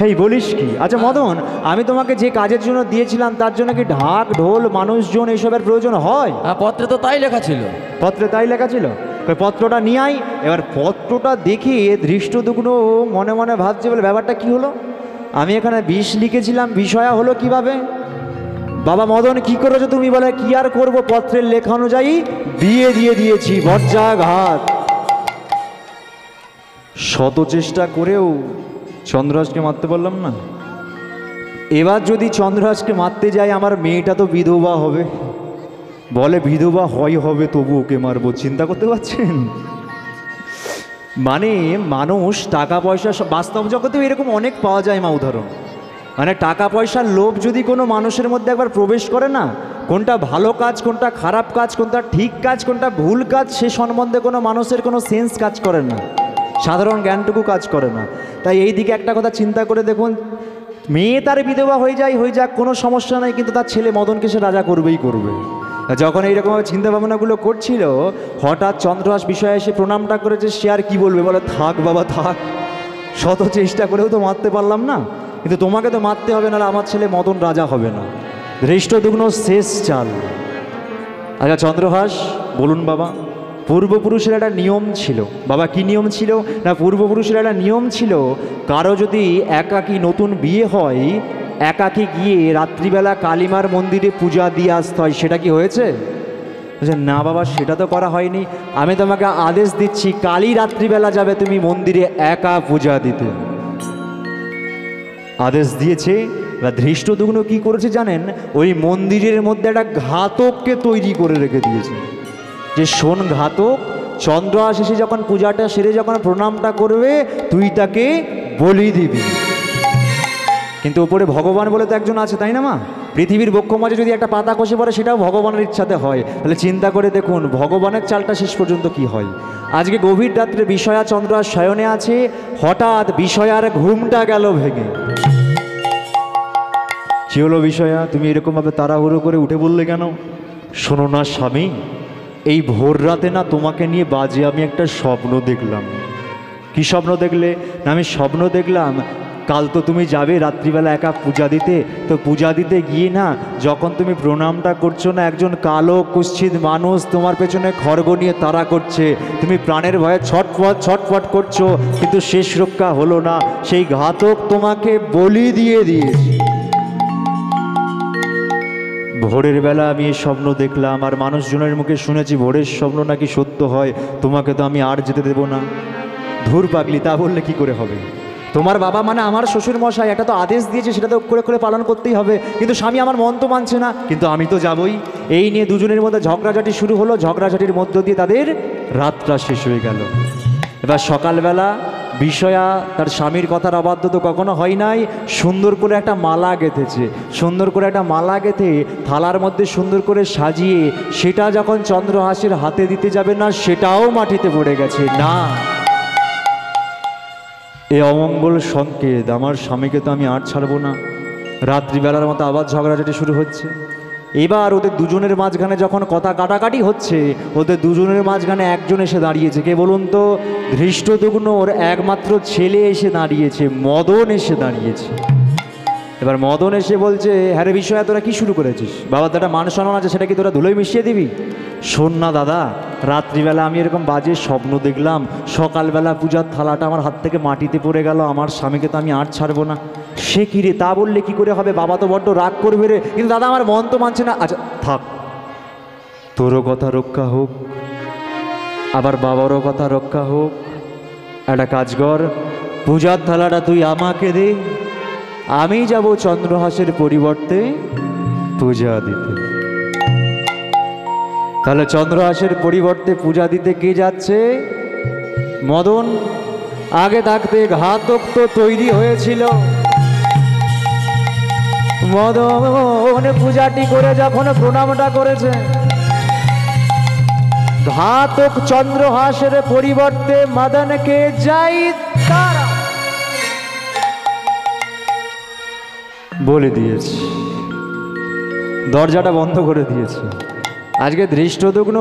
হেই বলিস কি? আচ্ছা মদন, আমি তোমাকে যে কাজের জন্য দিয়েছিলাম তার জন্য কি ঢাক ঢোল মানুষজন এসবের প্রয়োজন হয়? পত্রে তো তাই লেখা ছিল। পত্রে তাই লেখা ছিল? ওই পত্রটা নিয়ে আই। এবার পত্রটা দেখে ধৃষ্টদ্যুম্ন মনে মনে ভাবছে, বলে ব্যাপারটা কি হলো? আমি এখানে বিষ লিখেছিলাম, বিষয়া হলো কিভাবে? বাবা মদন কি করেছো তুমি? বলে কি আর করবো, পত্রের লেখা অনুযায়ী বিয়ে দিয়ে দিয়েছি, বজ্রাঘাত। শত চেষ্টা করেও চন্দ্রহাসকে মারতে পারলাম না। এবার যদি চন্দ্রহাসকে মারতে যাই, আমার মেয়েটা তো বিধবা হবে। বলে বিধবা হবে, তবু ওকে মারবো। চিন্তা করতে পারছেন? মানে মানুষ টাকা পয়সা, বাস্তব জগতেও এরকম অনেক পাওয়া যায় মা উদাহরণ। মানে টাকা পয়সার লোভ যদি কোনো মানুষের মধ্যে একবার প্রবেশ করে না, কোনটা ভালো কাজ, কোনটা খারাপ কাজ, কোনটা ঠিক কাজ, কোনটা ভুল কাজ, সে সম্বন্ধে কোনো মানুষের কোনো সেন্স কাজ করে না, সাধারণ জ্ঞানটুকু কাজ করে না। তাই এই দিকে একটা কথা চিন্তা করে দেখুন, মেয়ে তার বিধবা হয়ে যাক, কোনো সমস্যা নেই, কিন্তু তার ছেলে মদনকে সে রাজা করবেই করবে। যখন এইরকমভাবে চিন্তা ভাবনাগুলো করছিল, হঠাৎ চন্দ্রহাস বিষয়ে এসে প্রণামটা করেছে। সে আর কি বলবে? বলে থাক বাবা থাক, শত চেষ্টা করেও তো মারতে পারলাম না, কিন্তু তোমাকে তো মারতে হবে, নাহলে আমার ছেলে মদন রাজা হবে না। ধৃষ্টদ্যুম্ন শেষ চাল। আচ্ছা চন্দ্রহাস বলুন বাবা, পূর্বপুরুষের একটা নিয়ম ছিল। বাবা কি নিয়ম ছিল? না পূর্বপুরুষের একটা নিয়ম ছিল, কারো যদি একাকী নতুন বিয়ে হয়, একাকী গিয়ে রাত্রিবেলা কালীমার মন্দিরে পূজা দিয়ে আসতে হয়। সেটা কি হয়েছে? না বাবা, সেটা তো করা হয়নি। আমি তোমাকে আদেশ দিচ্ছি, কালী রাত্রিবেলা যাবে তুমি মন্দিরে একা পূজা দিতে। আদেশ দিয়েছে। বা ধৃষ্টদ্যুম্ন কি করেছে জানেন? ওই মন্দিরের মধ্যে একটা ঘাতককে তৈরি করে রেখে দিয়েছে, যে শোন ঘাতক, চন্দ্রহাস এসে যখন পূজাটা সেরে যখন প্রণামটা করবে, তুই তাকে বলি দিবি। কিন্তু ওপরে ভগবান বলে তো একজন আছে, তাই না মা? পৃথিবীর বক্ষ মাঝে যদি একটা পাতা খসে পড়ে, সেটাও ভগবানের ইচ্ছাতে হয়। তাহলে চিন্তা করে দেখুন ভগবানের চালটা শেষ পর্যন্ত কি হয়। আজকে গভীর রাত্রে বিষয়া চন্দ্রহাস শয়নে আছে, হঠাৎ বিষয়ার ঘুমটা গেল ভেঙে। কি হলো বিষয়া, তুমি এরকমভাবে তাড়াহুড়ো করে উঠে বললে কেন? শোনো না স্বামী, এই ভোর রাতে না তোমাকে নিয়ে বাজে আমি একটা স্বপ্ন দেখলাম। কি স্বপ্ন দেখলে? না আমি স্বপ্ন দেখলাম, কাল তো তুমি যাবে রাত্রিবেলা একা পূজা দিতে, তো পূজা দিতে গিয়ে না যখন তুমি প্রণামটা করছো না, একজন কালো কুৎসিত মানুষ তোমার পেছনে খড়গ নিয়ে তাড়া করছে। তুমি প্রাণের ভয়ে ছটফট ছটফট করছো, কিন্তু শেষ রক্ষা হলো না, সেই ঘাতক তোমাকে বলি দিয়ে দিয়েছে। ভোরের বেলা আমি এই স্বপ্ন দেখলাম, আর মানুষজনের মুখে শুনেছি ভোরের স্বপ্ন নাকি সত্য হয়। তোমাকে তো আমি আর যেতে দেব না। ধুর পাগলি, তা বললে কি করে হবে? তোমার বাবা মানে আমার শ্বশুর মশাই, একটা তো আদেশ দিয়েছে, সেটা তো করে করে পালন করতেই হবে। কিন্তু স্বামী আমার মন তো মানছে না, কিন্তু আমি তো যাবই। এই নিয়ে দুজনের মধ্যে ঝগড়াঝাটি শুরু হলো। ঝগড়াঝাটির মধ্য দিয়ে তাদের রাতটা শেষ হয়ে গেল। এবার সকালবেলা বিষয়া তার স্বামীর কথার অবাধ্য তো কখনো হয় নাই, সুন্দর করে একটা মালা গেঁথেছে। সুন্দর করে একটা মালা গেঁথে থালার মধ্যে সুন্দর করে সাজিয়ে সেটা যখন চন্দ্রহাসের হাতে দিতে যাবে না, সেটাও মাটিতে পড়ে গেছে। না, এ অমঙ্গল সংকেত, আমার স্বামীকে তো আমি আর ছাড়বো না। রাত্রিবেলার মতো আবার ঝগড়াঝাটি শুরু হচ্ছে। এবার ওদের দুজনের মাঝখানে যখন কথা কাটাকাটি হচ্ছে, ওদের দুজনের মাঝখানে একজন এসে দাঁড়িয়েছে। কে বলুন তো? ধৃষ্টদ্যুম্নর একমাত্র ছেলে এসে দাঁড়িয়েছে, মদন এসে দাঁড়িয়েছে। এবার মদন এসে বলছে, হ্যাঁ রে বিষয়া, তোরা কি শুরু করেছিস? বাবা দাদা মান সম্মান আছে, সেটা কি তোরা ধুলোয় মিশিয়ে দিবি? শোন না দাদা, রাত্রিবেলা আমি এরকম বাজে স্বপ্ন দেখলাম, সকালবেলা পূজার থালাটা আমার হাত থেকে মাটিতে পড়ে গেল, আমার স্বামীকে তো আমি আর ছাড়বো না। সে কি রে, তা বললে কি করে হবে? বাবা তো বড্ড রাগ করবে রে। কিন্তু দাদা আমার মন তো মানছে না। আচ্ছা থাক, তোরও কথা রক্ষা হোক, আবার বাবারও কথা রক্ষা হোক। একটা কাজ কর, পূজার থালাটা তুই আমাকে দে, আমি যাব চন্দ্রহাসের পরিবর্তে পূজা দিতে। তাহলে চন্দ্রহাসের পরিবর্তে পূজা দিতে কে যাচ্ছে? মদন। আগে থাকতে ঘাতক তো তৈরি হয়েছিল। মদন পূজাটি করে যখন প্রণামটা করেছে, ঘাতক চন্দ্রহাসের পরিবর্তে মদনকে যাই তারা বলে দিয়েছে, দরজাটা বন্ধ করে দিয়েছে। আজকে ধৃষ্টদ্যুম্ন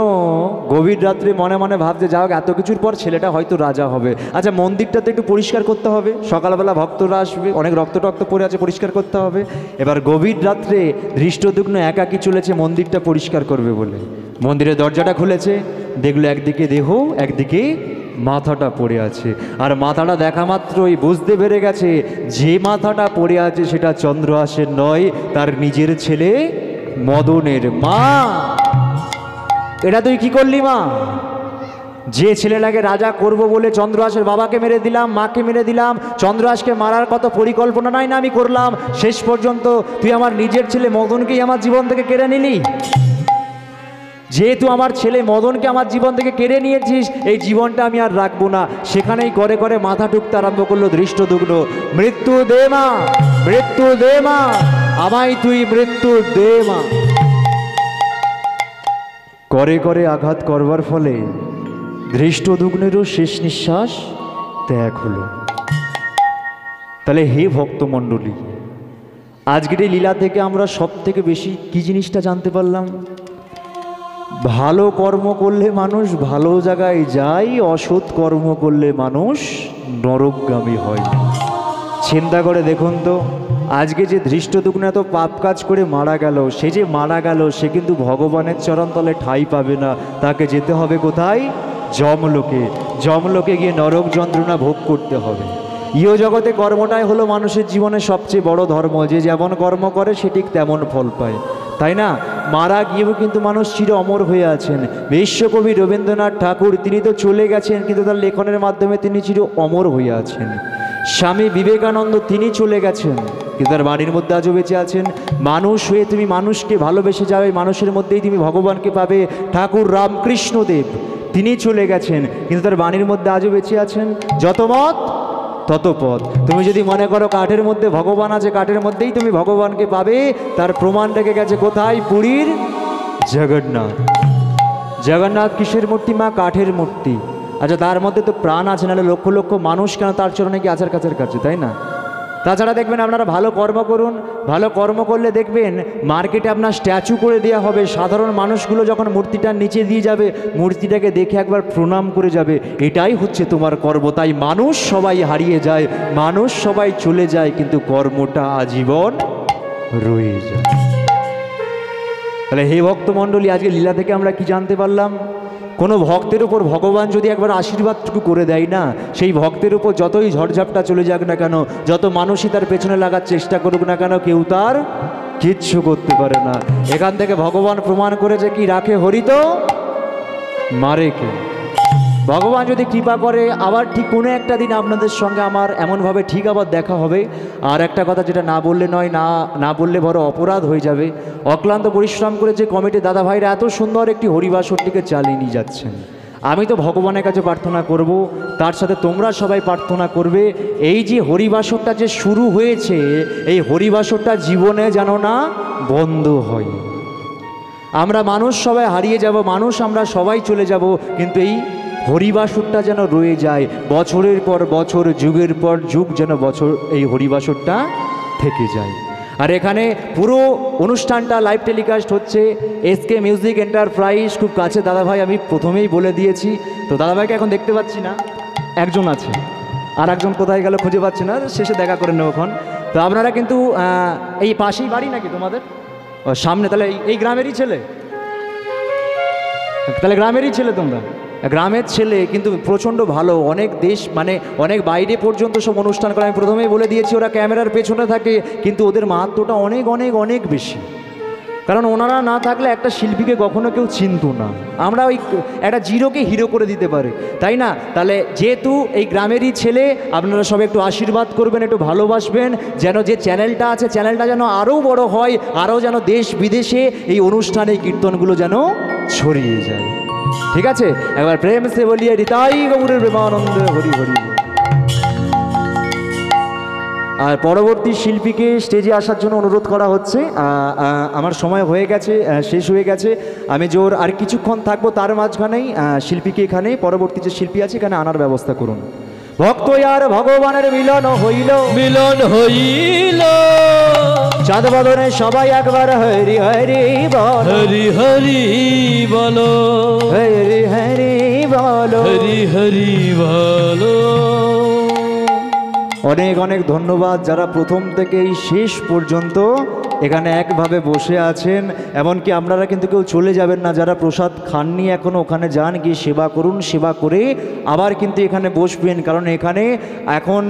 গভীর রাত্রে মনে মনে ভাবছে যাও এত কিছুর পর ছেলেটা হয়তো রাজা হবে। আচ্ছা মন্দিরটা তো একটু পরিষ্কার করতে হবে, সকালবেলা ভক্তরা আসবে, অনেক রক্ত টক্ত পড়ে আছে, পরিষ্কার করতে হবে। এবার গভীর রাত্রে ধৃষ্টদ্যুম্ন একাকী চলেছে মন্দিরটা পরিষ্কার করবে বলে। মন্দিরের দরজাটা খুলেছে, দেখলো একদিকে দেহ একদিকে মাথাটা পড়ে আছে। আর মাথাটা দেখা মাত্রই বুঝতে পেরে গেছে যে মাথাটা পড়ে আছে সেটা চন্দ্রহাসের নয়, তার নিজের ছেলে মদনের। মা, এটা তুই কি করলি মা? যে ছেলেটাকে রাজা করব বলে চন্দ্রহাসের বাবাকে মেরে দিলাম, মাকে মেরে দিলাম, চন্দ্রহাসকে মারার কত পরিকল্পনা নাই না আমি করলাম, শেষ পর্যন্ত তুই আমার নিজের ছেলে মদনকেই আমার জীবন থেকে কেড়ে নিলি। যেহেতু আমার ছেলে মদনকে আমার জীবন থেকে কেড়ে নিয়েছিস, এই জীবনটা আমি আর রাখবো না। সেখানেই করে করে মাথা টুকতে আরম্ভ করলো ধৃষ্টদ্যুম্ন। মৃত্যু দে মা, মৃত্যু দে মা, আমায় তুই মৃত্যু দে মা। করে করে আঘাত করবার ফলে ধৃষ্টদ্যুম্নেরও শেষ নিঃশ্বাস ত্যাগ হলো। তাহলে হে ভক্তমণ্ডলী, আজকের এই লীলা থেকে আমরা সব থেকে বেশি কি জিনিসটা জানতে পারলাম? ভালো কর্ম করলে মানুষ ভালো জায়গায় যায়, অসৎ কর্ম করলে মানুষ নরকগামী হয়। চিন্তা করে দেখুন তো, আজকে যে ধৃষ্টদ্যুম্ন এত পাপ কাজ করে মারা গেল, সে যে মারা গেল সে কিন্তু ভগবানের চরণতলে ঠাঁই পাবে না, তাকে যেতে হবে কোথায়? যমলোকে। যমলোকে গিয়ে নরক যন্ত্রণা ভোগ করতে হবে। ইহ জগতে কর্মটাই হলো মানুষের জীবনের সবচেয়ে বড় ধর্ম, যে যেমন কর্ম করে সে ঠিক তেমন ফল পায়, তাই না? মারা গিয়েও কিন্তু মানুষ চির অমর হয়ে আছেন। বিশ্বকবি রবীন্দ্রনাথ ঠাকুর তিনি তো চলে গেছেন, কিন্তু তার লেখনের মাধ্যমে তিনি চির অমর হয়ে আছেন। স্বামী বিবেকানন্দ তিনি চলে গেছেন, কিন্তু তার বাড়ির মধ্যে আজও বেঁচে আছেন। মানুষ হয়ে তুমি মানুষকে ভালোবেসে যাবে, মানুষের মধ্যেই তুমি ভগবানকে পাবে। ঠাকুর রামকৃষ্ণদেব তিনি চলে গেছেন, কিন্তু তার বাণীর মধ্যে আজও বেঁচে আছেন। যত মত তত পথ। তুমি যদি মনে করো কাঠের মধ্যে ভগবান আছে, কাঠের মধ্যেই তুমি ভগবানকে পাবে, তার প্রমাণ রেখে গেছে কোথায়? পুরীর জগন্নাথ। জগন্নাথ কিসের মূর্তি? মা কাঠের মূর্তি। আচ্ছা তার মধ্যে তো প্রাণ আছে, নাহলে লক্ষ লক্ষ মানুষ কেন তার চরণে কি আচার কাচার কাছে, তাই না? তাছাড়া দেখবেন আপনারা ভালো কর্ম করুন, ভালো কর্ম করলে দেখবেন মার্কেটে আপনার স্ট্যাচু করে দেওয়া হবে। সাধারণ মানুষগুলো যখন মূর্তিটার নিচে দিয়ে যাবে, মূর্তিটাকে দেখে একবার প্রণাম করে যাবে। এটাই হচ্ছে তোমার কর্ম। তাই মানুষ সবাই হারিয়ে যায়, মানুষ সবাই চলে যায়, কিন্তু কর্মটা আজীবন রয়ে যায়। তাহলে হে ভক্তমণ্ডলী, আজকে লীলা থেকে আমরা কি জানতে পারলাম? কোনো ভক্তের উপর ভগবান যদি একবার আশীর্বাদটুকু করে দেয় না, সেই ভক্তের উপর যতই ঝড়ঝাপটা চলে যাক না কেন, যত মানুষই তার পেছনে লাগার চেষ্টা করুক না কেন, কেউ তার কিচ্ছু করতে পারে না। এখান থেকে ভগবান প্রমাণ করেছে কি, রাখে হরি তো মারে কে। ভগবান যদি কৃপা করে আবার ঠিক কোনো একটা দিন আপনাদের সঙ্গে আমার এমনভাবে ঠিক আবার দেখা হবে। আর একটা কথা যেটা না বললে নয়, না বললে বড় অপরাধ হয়ে যাবে। অক্লান্ত পরিশ্রম করে যে কমিটির দাদা ভাইরা এত সুন্দর একটি হরিবাসরটিকে চালিয়ে নিয়ে যাচ্ছেন, আমি তো ভগবানের কাছে প্রার্থনা করব, তার সাথে তোমরা সবাই প্রার্থনা করবে, এই যে হরিবাসরটা যে শুরু হয়েছে, এই হরিবাসরটা জীবনে যেন না বন্ধ হয়। আমরা মানুষ সবাই হারিয়ে যাব, মানুষ আমরা সবাই চলে যাব, কিন্তু এই হরিবাসরটা যেন রয়ে যায়। বছরের পর বছর, যুগের পর যুগ যেন বছর এই হরিবাসরটা থেকে যায়। আর এখানে পুরো অনুষ্ঠানটা লাইভ টেলিকাস্ট হচ্ছে এসকে মিউজিক এন্টারপ্রাইজ, খুব কাছে দাদাভাই, আমি প্রথমেই বলে দিয়েছি। তো দাদাভাইকে এখন দেখতে পাচ্ছি না, একজন আছে, আর একজন কোথায় গেল খুঁজে পাচ্ছি না, শেষে দেখা করে নেবক্ষণ। তো আপনারা কিন্তু এই পাশেই বাড়ি নাকি তোমাদের? সামনে। তাহলে এই গ্রামেরই ছেলে? তাহলে গ্রামেরই ছেলে তোমরা? গ্রামের ছেলে, কিন্তু প্রচণ্ড ভালো। অনেক দেশ মানে অনেক বাইরে পর্যন্ত সব অনুষ্ঠান করে। আমি প্রথমেই বলে দিয়েছি ওরা ক্যামেরার পেছনে থাকে, কিন্তু ওদের মাহাত্ম্যটা অনেক অনেক অনেক বেশি। কারণ ওনারা না থাকলে একটা শিল্পীকে কখনো কেউ চিনত না। আমরা ওই একটা জিরোকে হিরো করে দিতে পারি, তাই না? তাহলে যেহেতু এই গ্রামেরই ছেলে, আপনারা সবাই একটু আশীর্বাদ করবেন, একটু ভালোবাসবেন, যেন যে চ্যানেলটা আছে চ্যানেলটা যেন আরও বড় হয়, আরও যেন দেশ বিদেশে এই অনুষ্ঠানে কীর্তনগুলো যেন ছড়িয়ে যায়। ঠিক আছে, একবার প্রেম সে বলিয়ে রিতাই গৌরের প্রেমানন্দ হরি হরি। আর পরবর্তী শিল্পীকে স্টেজে আসার জন্য অনুরোধ করা হচ্ছে। আমার সময় হয়ে গেছে, শেষ হয়ে গেছে। আমি জোর আর কিছুক্ষণ থাকবো, তার মাঝখানেই শিল্পীকে এখানে পরবর্তী যে শিল্পী আছে এখানে আনার ব্যবস্থা করুন। ভক্ত আর ভগবানের মিলন হইল, মিলন হইল, চাঁদ বদনে সবাই একবার হরি হরি বল, হরি হরি বলো, হরি হরি বল। হরি হরি বলো। অনেক অনেক ধন্যবাদ যারা প্রথম থেকে এই শেষ পর্যন্ত এখানে একভাবে বসে আছেন। এমনকি আপনারা কিন্তু কেউ চলে যাবেন না, যারা প্রসাদ খাননি এখনও ওখানে যান, গিয়ে সেবা করুন, সেবা করে আবার কিন্তু এখানে বসবেন। কারণ এখানে এখন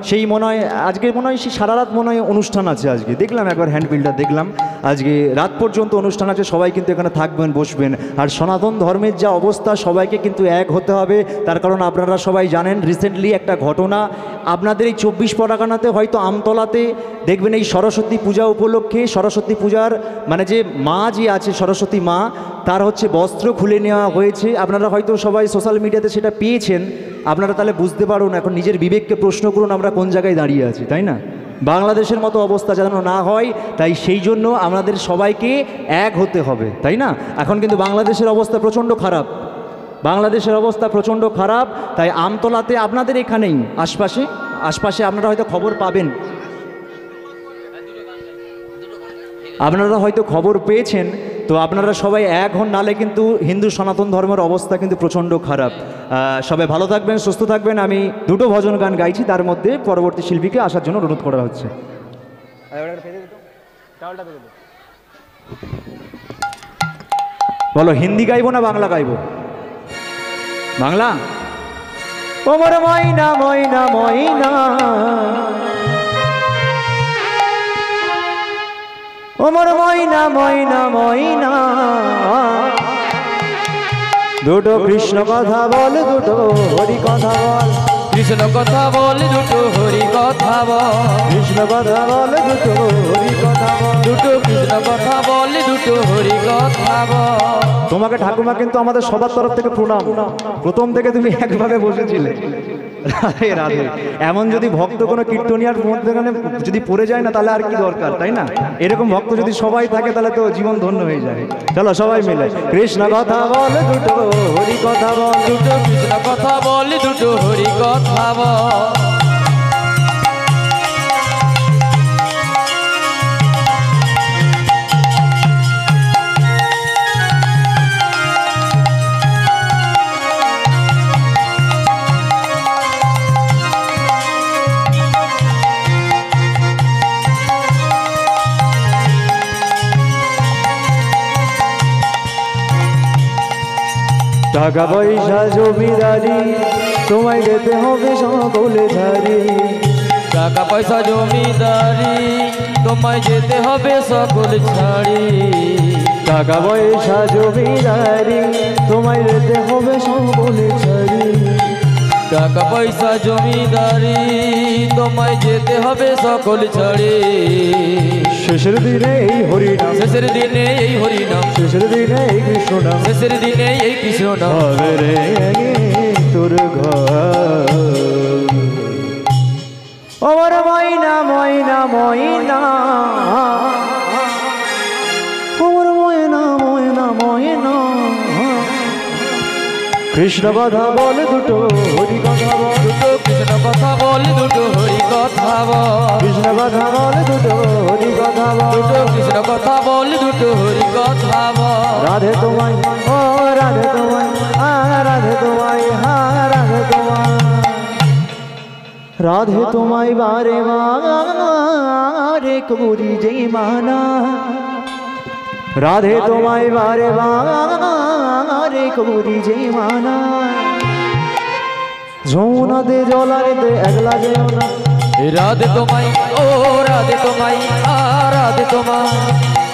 সেই মনে হয় আজকে মনে হয় সেই সারা রাত মনে হয় অনুষ্ঠান আছে। আজকে দেখলাম একবার হ্যান্ডবিলটা দেখলাম, আজকে রাত পর্যন্ত অনুষ্ঠান আছে। সবাই কিন্তু এখানে থাকবেন, বসবেন। আর সনাতন ধর্মের যা অবস্থা, সবাইকে কিন্তু এক হতে হবে। তার কারণ আপনারা সবাই জানেন রিসেন্টলি একটা ঘটনা আপনাদের এই 24 পরগনাতে হয়তো আমতলাতে দেখবেন এই সরস্বতী পূজা উপলক্ষে, সরস্বতী পূজার মানে যে মা যে আছে সরস্বতী মা, তার হচ্ছে বস্ত্র খুলে নেওয়া হয়েছে। আপনারা হয়তো সবাই সোশ্যাল মিডিয়াতে সেটা পেয়েছেন। আপনারা তাহলে বুঝতে পারুন, এখন নিজের বিবেককে প্রশ্ন করুন আমরা কোন জায়গায় দাঁড়িয়ে আছি, তাই না? বাংলাদেশের মতো অবস্থা যেন না হয়, তাই সেই জন্য আমাদের সবাইকে এক হতে হবে, তাই না? এখন কিন্তু বাংলাদেশের অবস্থা প্রচণ্ড খারাপ, বাংলাদেশের অবস্থা প্রচণ্ড খারাপ। তাই আমতলাতে আপনাদের এখানেই আশপাশে আপনারা হয়তো খবর পাবেন, আপনারা হয়তো খবর পেয়েছেন। তো আপনারা সবাই এক হন, নালে কিন্তু হিন্দু সনাতন ধর্মের অবস্থা কিন্তু প্রচণ্ড খারাপ। সবাই ভালো থাকবেন, সুস্থ থাকবেন। আমি দুটো ভজন গান গাইছি, তার মধ্যে পরবর্তী শিল্পীকে আসার জন্য অনুরোধ করা হচ্ছে। বলো, হিন্দি গাইবো না বাংলা গাইবো? বাংলা। ওমর ময়না ময়না ময়না, ওমর ময়না ময়না ময়না, দুটো কৃষ্ণ কথা বল, দুটো হরি কথা বল, কৃষ্ণ কথা বল, দুটো হরি কথা বল, কৃষ্ণ কথা বল, দুটো হরি কথা বল, দুটো কৃষ্ণ কথা বল, দুটো হরি কথা বল। তোমাকে ঠাকুমা কিন্তু আমাদের সবার তরফ থেকে প্রণাম। প্রথম থেকে তুমি একভাবে বসেছিলে। রাধে রাধে। এমন যদি ভক্ত কোনো কীর্তনিয়ার মধ্যে যদি পড়ে যায় না, তাহলে আর কি দরকার, তাই না? এরকম ভক্ত যদি সবাই থাকে তাহলে তো জীবন ধন্য হয়ে যায়। চলো সবাই মিলে কৃষ্ণ কথা বল, দুটো হরি কথা বল, দুটো কৃষ্ণ কথা বল, দুটো হরি কথা বল। টাকা পয়সা জমিদারি তোমায় যেতে হবে সকলে ধারি, টাকা পয়সা জমিদারি তোমায় যেতে হবে সকল ছাড়ি, টাকা পয়সা জমিদারি তোমায় যেতে হবে সকলে ছাড়ি, টাকা পয়সা জমিদারি তোমায় যেতে হবে সকল ছাড়ি। শেষের দিনে এই হরিনাম, শেষের দিনে এই হরিনাম, শেষের দিনে এই কৃষ্ণ নাম, শেষের দিনে এই কৃষ্ণ নাম হবে রে তোর ঘর। ওমর ময়না ময়না ময়না, ওমর ময়না ময়না ময়না, কৃষ্ণ কথা বল, দুটো হরি কথা বল, দুটো কৃষ্ণ কথা বল, দুটো হরি কথা বল, কৃষ্ণ কথা বল, দুটো হরি কথা বল, দুটো কৃষ্ণ কথা বল, দুটো হরি কথা বল। রাধে তোমায়, ও রাধে তোমায়, রাধে তোমায়, রাধে তোমায়, রাধে তোমায় বারে বারে করি যে মানা, রাধে তোমায় বারে বারে করি যে মানা, যমুনাতে জলারেতে একলা যেও না, রাধে তোমায়, ও রাধে তোমায়, রাধে তোমায়,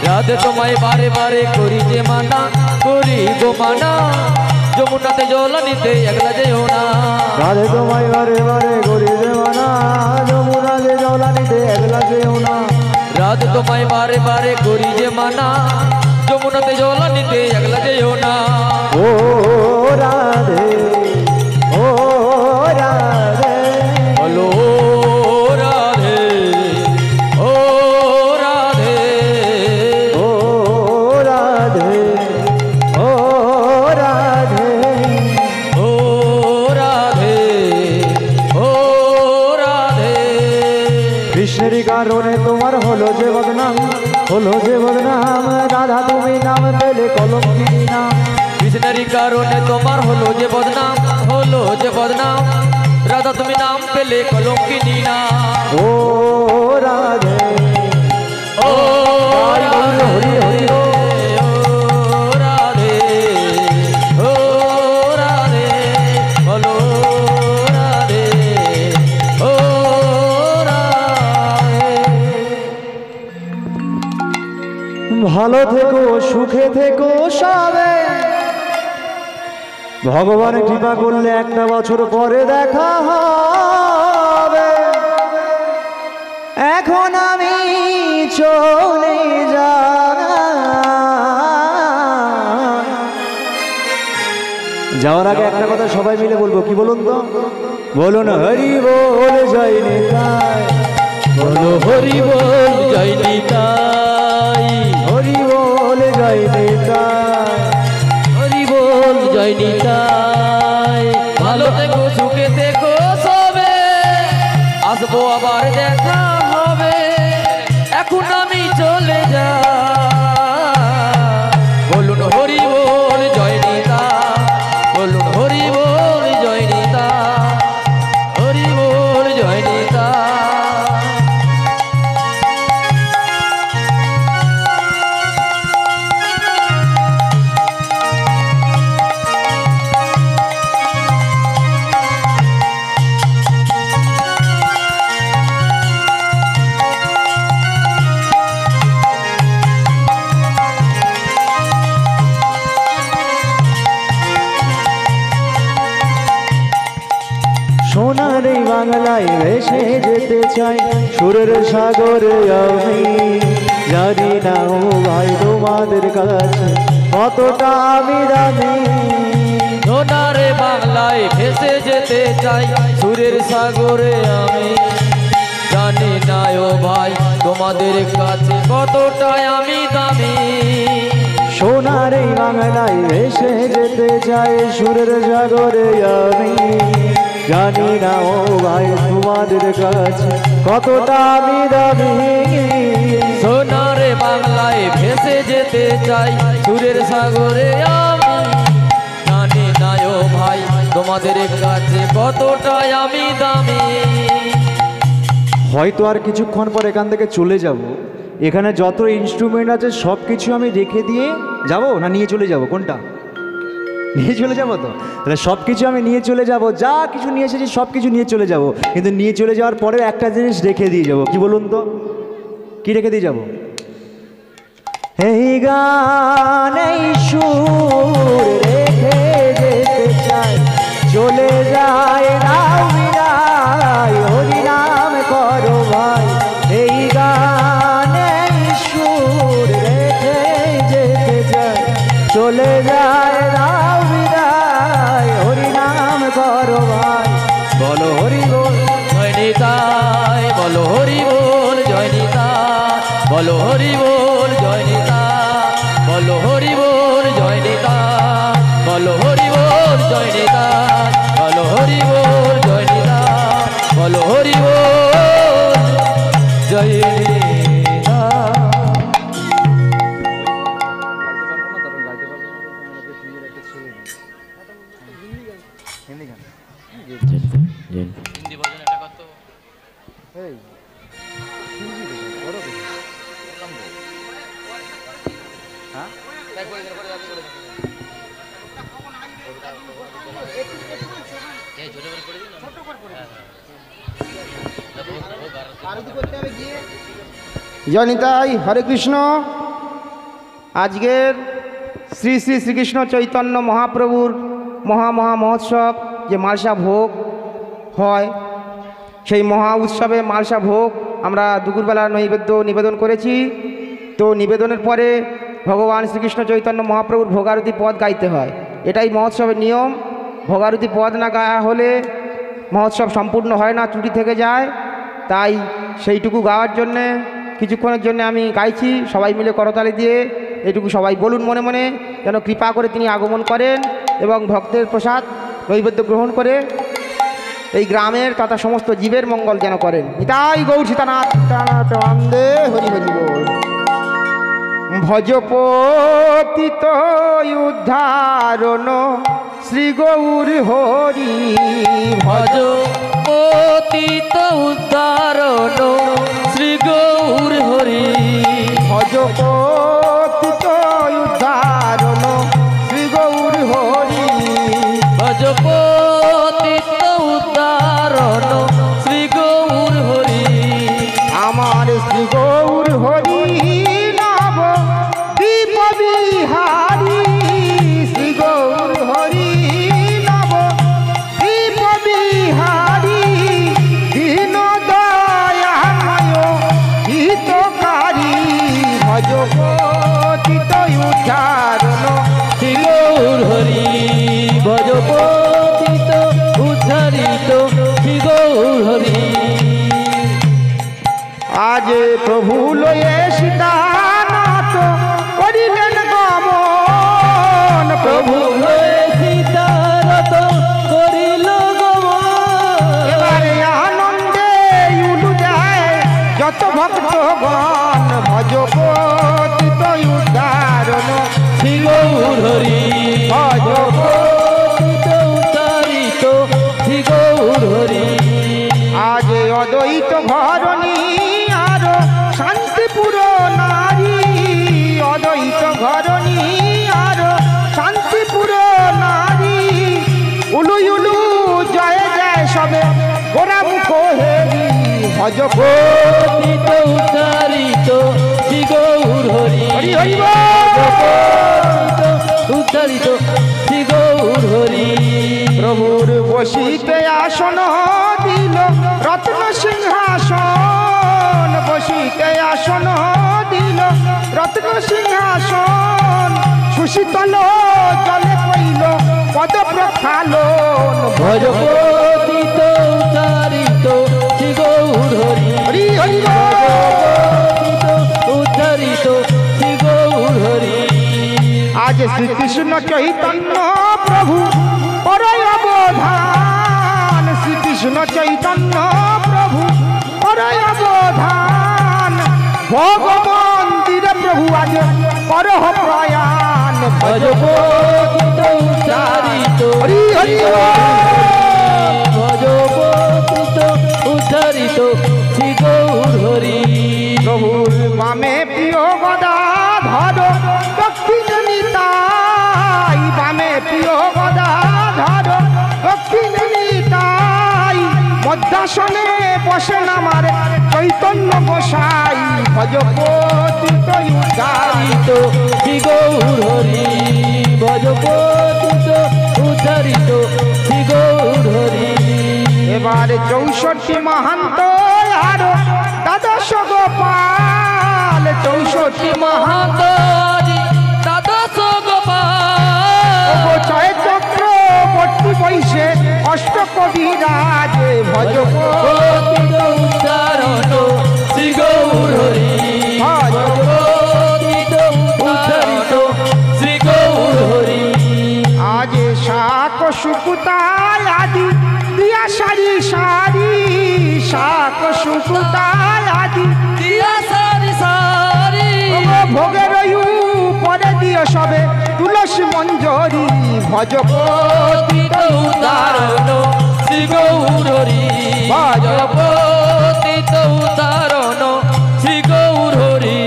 রাধে তোমায় বারে বারে করি যে মানা, করি গো মানা, যমুনাতে জল নিতে একলা যেও না। রাধে তোমায় বারে বারে করি যে মানা, যমুনাতে জলানিতে একলা যেও না, রাধে তোমায় বারে বারে করি যে মানা, যমুনাতে জল নিতে একলা যেও না। ও রাধে, ও রাধে, বলো রাধে, ও রাধে, ও রাধে, ও রাধে, ও রাধে, ও কৃষ্ণেরই কারণে তোমার হলো যে বদনাম, হলো যে বদনাম। রাধা তুমি নাম পেলে কলঙ্কিনী নাম। কৃষ্ণেরই কারণে তোমার হলো যে বদনাম, হলো যে বদনাম। রাধা তুমি নাম পেলে কলঙ্কিনী না। ও রাধে ও রাধে হরি হরি ও রাধে, ও রাধে, বলো রাধে, ও রাধে। ভালো থেকো সুখে থেকো সবে, ভগবান কৃপা করলে একটা বছর পরে দেখা হবে। এখন আমি চলে যাওয়ার আগে একটা কথা সবাই মিলে বলবো, কি বলুন তো? বলুন হরি বল জয় নিতাই, বলো হরি বল জয় নিতাই, হরি বল জয় নিতাই, হরি বল জয় নিতাই। ভালো থেকো সুখে থেকো সবে, আসবো আবার দেখা হবে। এখন আমি চলে যাই, বলুন হরি বল জয় নিতাই, বলুন হরি বল জয় নিতাই, হরি বল জয় নিতাই। সোনার এই বাংলায় ভেসে যেতে চাই, সুরের সাগরে আমি। জানি না ও ভাই তোমাদের কাছে কতটা আমি দামি। সোনারে বাংলায় ভেসে যেতে চাই, সুরের সাগরে আমি। জানি না ও ভাই তোমাদের কাছে কতটাই আমি দামি। সোনার এই বাংলায় ভেসে যেতে চাই, সুরের সাগরে আমি। জানি না ও ভাই তোমাদের কাছে কতটা আমি দামি। সোনারে বাংলায় ভেসে যেতে চাই, সুরের সাগরে আমি। জানি না ও ভাই তোমাদের কাছে কতটাই আমি দামি। হয়তো আর কিছুক্ষণ পর এখান থেকে চলে যাব। এখানে যত ইনস্ট্রুমেন্ট আছে সব কিছু আমি রেখে দিয়ে যাব, না নিয়ে চলে যাব? কোনটা? নিয়ে চলে যাব তো? তাহলে সব কিছু আমি নিয়ে চলে যাব, যা কিছু নিয়ে এসেছি সব কিছু নিয়ে চলে যাব। কিন্তু নিয়ে চলে যাওয়ার পরে একটা জিনিস রেখে দিয়ে যাব। কি বলুন তো? কি রেখে দিয়ে যাব? এই গান এই সুর রেখে যেতে চাই, চলে যায় রাও বিরাই, হরি নাম করো ভাই। এই গান এই সুর রেখে যেতে চাই, চলে যায় রাও বিরাই, হরি নাম করো ভাই। বলো হরি বল জয় নিতাই, বলো হরি বল জয় নিতাই, বলো হরি বল জয় নিতাই, বলো হরি বল জয় নিতাই, বলো হরি বল জয় নিতাই, বলো হরি বল জয় নিতাই, বলো হরি বল জয় নিতাই। হিন্দি ভার্জন একটা কত জয় নিতাই, হরে কৃষ্ণ। আজকের শ্রী শ্রী শ্রীকৃষ্ণ চৈতন্য মহাপ্রভুর মহোৎসব যে মালসা ভোগ হয়, সেই মহা উৎসবে মালসা ভোগ আমরা দুপুরবেলা নৈবেদ্য নিবেদন করেছি। তো নিবেদনের পরে ভগবান শ্রীকৃষ্ণ চৈতন্য মহাপ্রভুর ভোগারতি পদ গাইতে হয়, এটাই মহোৎসবের নিয়ম। ভোগারতি পদ না গাওয়া হলে মহোৎসব সম্পূর্ণ হয় না, ত্রুটি থেকে যায়। তাই সেইটুকু গাওয়ার জন্যে কিছুক্ষণের জন্য আমি গাইছি, সবাই মিলে করতালি দিয়ে। এটুকু সবাই বলুন মনে মনে, যেন কৃপা করে তিনি আগমন করেন এবং ভক্তের প্রসাদ নৈবেদ্য গ্রহণ করে এই গ্রামের তথা সমস্ত জীবের মঙ্গল যেন করেন। নিতাই গৌর সীতানাথ সীতানাথ বন্দে হরি হরি বল। ভজপতিত উদ্ধারণ শ্রী গৌর হরি ভজ পতিত উদ্ধারণ শ্রী গৌর হরি ভজপতিত উদ্ধারণ শ্রী গৌর হরি ভজ পতিত উদ্ধারণ শ্রী গৌর হরি আমার শ্রী গৌর হরি নব দীপ বিহারী শ্রী গৌর হরি নব দীপ বিহারী দীন দয়াময় হিতকারী ভজপতিত উদ্ধারণ শ্রী গৌর হরি ভজ পতিত উদ্ধারিত শ্রী গৌর হরি আজ প্রভু লয়ে সীতানাথ করিলেন গমন প্রভু হয়ে সীতারত করিল গমন এবারে আনন্দে উলু যায় যত ভক্তগণ ভজপতিত উদ্ধারণ শ্রী গৌর হরি ভজ পতিত উদ্ধারিত শ্রী গৌর হরি আজ অদ্বৈত ঘরণী আর শান্তিপুর নারী অদ্বৈত ঘরণী আর শান্তিপুর নারী উলু উলু জয় জয় সবে গোরা মুখ হেরি ভজপতিত পতিত উদ্ধারিত শ্রী গৌর হরি হরি হরি বল। পতিত উদ্ধারিত শ্রী গৌর হরি প্রভুর বসিতে আসন দিল রত্ন সিংহাসন বসিতে আসন দিল রত্ন সিংহাসন সুশীতল জলে কইল পদ প্রক্ষালন ভজ পতিত উদ্ধারিত শ্রী গৌর হরি হরি হরি বল। পতিত উদ্ধারিত শ্রী গৌর হরি আজ শ্রীকৃষ্ণ চৈতন্য প্রভু পরয় অবধান শ্রীকৃষ্ণ চৈতন্য প্রভু পরয় অবধান ভগবন্দিরে প্রভু আজ করহ প্রয়াণ ভজ পতিত উদ্ধারিত হরি হরি বল। ভজ পতিত উদ্ধারিত শ্রী গৌর হরি প্রভুর বামে প্রিয় গদা ধর দক্ষিণ নিতাই বামে প্রিয় গদা ধর দক্ষিণ নিতাই মধ্যাসনে বসেন আমার চৈতন্য গোসাই ভজপতিত উদ্ধারিত শ্রী গৌর হরি ভজ পতিত উদ্ধারিত শ্রী গৌর হরি এবারে 64 মহান্ত আর দ্বাদশ গোপাল 64 মহান্ত মহান্তরি দ্বাদশ গোপাল ছয় চক্র বর্তি বৈশে অষ্ট কবিরাজ ভজপতিত পতিত উদ্ধারণ শ্রী গৌর হরি ভজ পতিত উদ্ধারিত শ্রী গৌর হরি আজ শাক সুকুতায় আদি দিয়া সারি সারি শাক সুকুতায় আদি দিয়া সারি সারি ভোগের পরে দিও সবে তুলসী মঞ্জরি ভজপতিত পতিত উদ্ধারণ শ্রী গৌর হরি ভজ পতিত উদ্ধারণ শ্রী গৌর হরি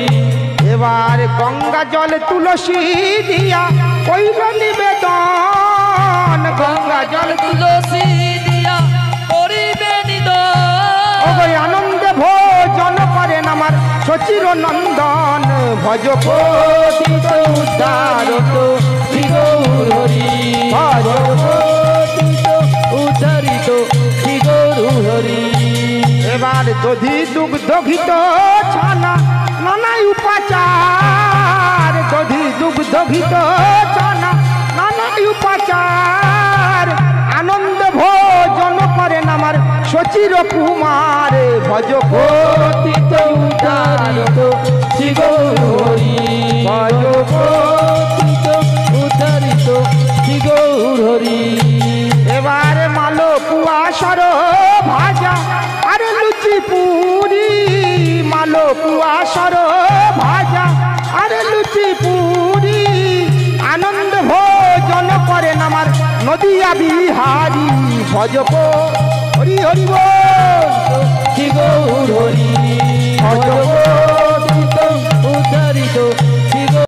এবার গঙ্গা জল তুলসী দিয়া কইল নিবেদন গঙ্গা জল তুলসী দিয়া করিবে নিদন ওই আনন্দে ভোজন করেন আমার সচির নন্দন ভজপতিত উদ্ধারত শ্রী গৌর হরি ভজ পতিত উদ্ধারিত শ্রী গৌর হরি এবার দধি দুগ্ধ ঘিত ছানা নানাই উপাচার দধি দুগ্ধ ঘিত ছানা নানাই উপাচার আনন্দ ভোজন করেন আমার সচির কুমার ভজপতিত উদ্ধারিত শ্রী গৌর হরি ভজপতিত উদ্ধারিত শ্রী গৌর হরি এবার মালব মালপুয়া সর ভাজা আরে লুচি পুরি মালপুয়া সর ভাজা আরে লুচি পুরি আনন্দ ভোজন করেন আমার নদিয়া বিহারি ভজপ হরি হরি বল শ্রী গৌর হরি ভজপ